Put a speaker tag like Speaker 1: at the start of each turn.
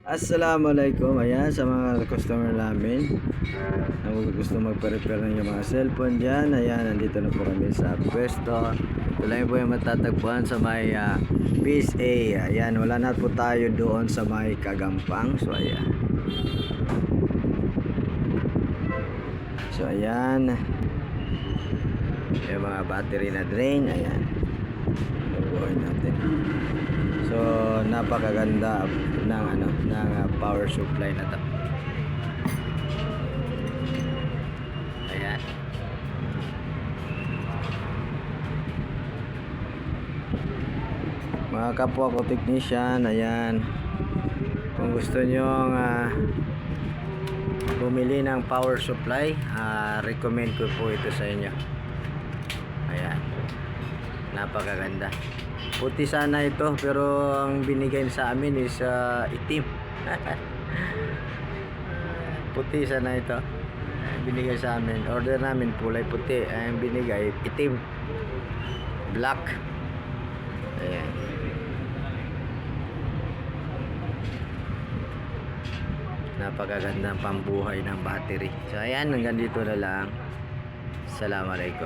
Speaker 1: Assalamualaikum. Ayan, sa mga customer namin na gusto magpa-repair ng yung mga cellphone dyan. Ayan, nandito na po kami sa pwesto. Ito lang po yung matatagpuan sa may PSA. Ayan, wala na po tayo doon sa may Kagampang. So ayan, yung mga battery na drain. Ayan, bubuhay natin. So napakaganda ng power supply na to. Ayan. Mga kapwa ko technician, ayan. Kung gusto nyo bumili ng power supply, recommend ko po ito sa inyo. Ayan. Napakaganda. Puti sana ito, pero ang binigay sa amin is itim. Puti sana ito. Binigay sa amin. Order namin kulay puti. Ang binigay itim. Black. Ayan. Napakagandang pambuhay ng battery. So ayan, hanggang dito na lang. Assalamualaikum.